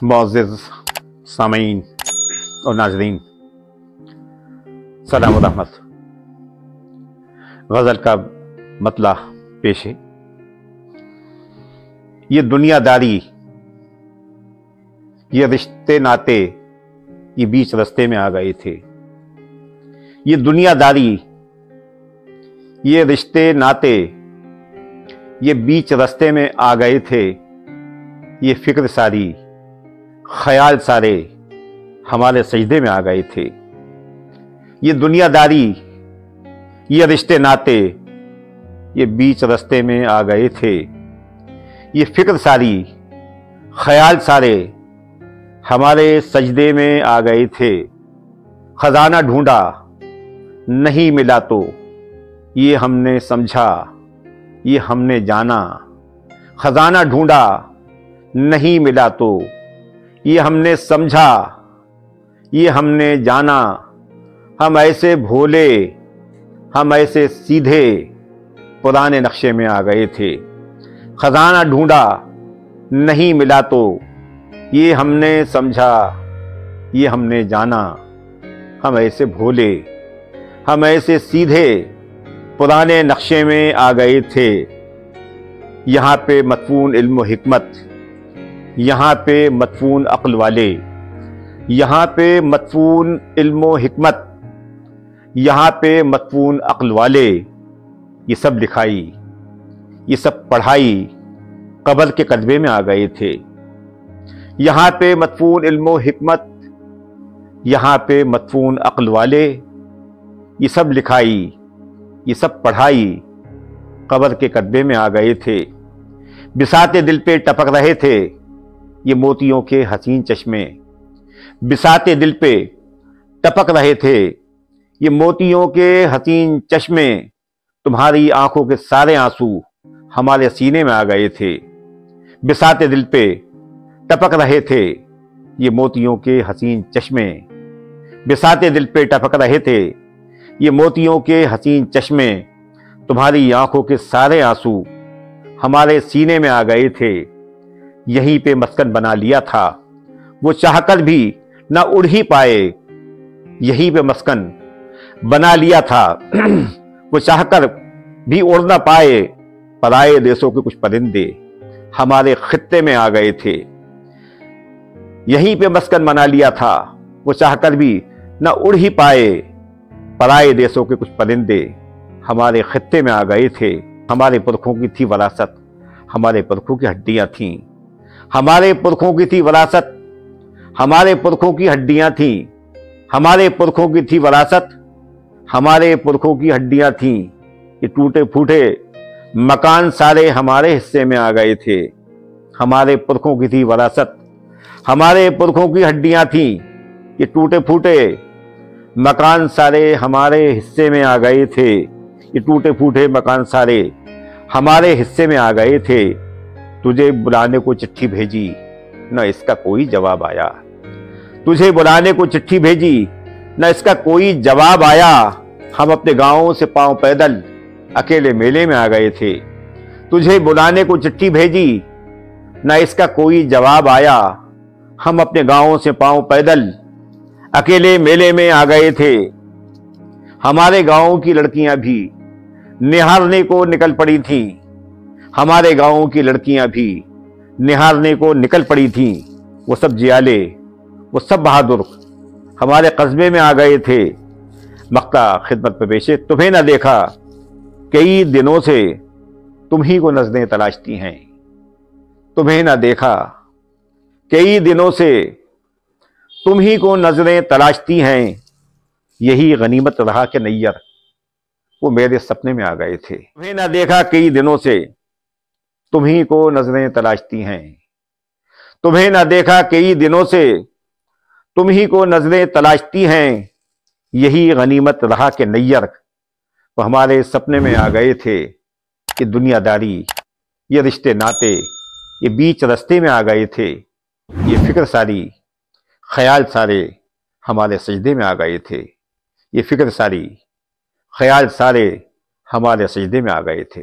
मुअज़्ज़िज़ सामीन और नाज़रीन, सलाम व रहमत। गज़ल का मतला पेश है। ये दुनियादारी, ये रिश्ते नाते, ये बीच रास्ते में आ गए थे। ये दुनियादारी, ये रिश्ते नाते, ये बीच रास्ते में आ गए थे। ये फिक्र सारी, ख्याल सारे हमारे सजदे में आ गए थे। ये दुनियादारी, ये रिश्ते नाते, ये बीच रास्ते में आ गए थे। ये फिक्र सारी, ख्याल सारे हमारे सजदे में आ गए थे। खजाना ढूंढा नहीं मिला तो ये हमने समझा, ये हमने जाना। खजाना ढूंढा नहीं मिला तो ये हमने समझा, ये हमने जाना। हम ऐसे भोले, हम ऐसे सीधे पुराने नक्शे में आ गए थे। खजाना ढूंढा नहीं मिला तो ये हमने समझा, ये हमने जाना। हम ऐसे भोले, हम ऐसे सीधे पुराने नक्शे में आ गए थे। यहाँ पे मदफून इल्म व हिकमत, यहाँ पे मदफून अक्ल वाले, यहाँ पे मदफून इल्म व हिकमत, यहाँ पे मदफून अक्ल वाले। ये सब लिखाई, ये सब पढ़ाई कब्र के कदबे में आ गए थे। यहाँ पे मदफून इल्म व हिकमत, यहाँ पे मदफून अक्ल वाले। ये सब लिखाई, ये सब पढ़ाई कब्र के कदबे में आ गए थे। बिसाते दिल पे टपक रहे थे ये मोतियों के हसीन चश्मे। बिसाते दिल पे टपक रहे थे ये मोतियों के हसीन चश्मे। तुम्हारी आंखों के सारे आंसू हमारे सीने में आ गए थे। बिसाते दिल पे टपक रहे थे ये मोतियों के हसीन चश्मे। बिसाते दिल पे टपक रहे थे ये मोतियों के हसीन चश्मे। तुम्हारी आंखों के सारे आंसू हमारे सीने में आ गए थे। यहीं पे मस्कन बना लिया था वो चाहकर भी ना उड़ ही पाए। यहीं पे मस्कन बना लिया था वो चाहकर भी उड़ ना पाए। पराए देशों के कुछ परिंदे हमारे खित्ते में आ गए थे। यहीं पे मस्कन बना लिया था वो चाहकर भी ना उड़ ही पाए। पराए देशों के कुछ परिंदे हमारे खित्ते में आ गए थे। हमारे पुरखों की थी विरासत, हमारे पुरखों की हड्डियां थीं। हमारे पुरखों की थी विरासत, हमारे पुरखों की हड्डियां थीं। हमारे पुरखों की थी विरासत, हमारे पुरखों की हड्डियां थीं। ये टूटे फूटे मकान सारे हमारे हिस्से में आ गए थे। हमारे पुरखों की थी विरासत, हमारे पुरखों की हड्डियां थीं। ये टूटे फूटे मकान सारे हमारे हिस्से में आ गए थे। ये टूटे फूटे मकान सारे हमारे हिस्से में आ गए थे। तुझे बुलाने को चिट्ठी भेजी न इसका कोई जवाब आया। तुझे बुलाने को चिट्ठी भेजी न इसका कोई जवाब आया। हम अपने गांवों से पांव पैदल अकेले मेले में आ गए थे। तुझे बुलाने को चिट्ठी भेजी न इसका कोई जवाब आया। हम अपने गांवों से पांव पैदल अकेले मेले में आ गए थे। हमारे गांवों की लड़कियां भी निहारने को निकल पड़ी थीं। हमारे गांवों की लड़कियां भी निहारने को निकल पड़ी थीं। वो सब जियाले, वो सब बहादुर हमारे कस्बे में आ गए थे। मक्ता खिदमत पे पेशे, तुम्हें ना देखा कई दिनों से तुम ही को नजरें तलाशती हैं। तुम्हें ना देखा कई दिनों से तुम ही को नजरें तलाशती हैं। यही गनीमत रहा के नैयर वो मेरे सपने में आ गए थे। तुम्हें ना देखा कई दिनों से तुम ही को नजरें तलाशती हैं। तुम्हें ना देखा कई दिनों से तुम ही को नजरें तलाशती हैं। यही गनीमत रहा के नैयर वो हमारे सपने में आ गए थे। ये दुनियादारी, ये रिश्ते नाते, ये बीच रास्ते में आ गए थे। ये फिक्र सारी, ख्याल सारे हमारे सजदे में आ गए थे। ये फिक्र सारी, ख्याल सारे हमारे सजदे में आ गए थे।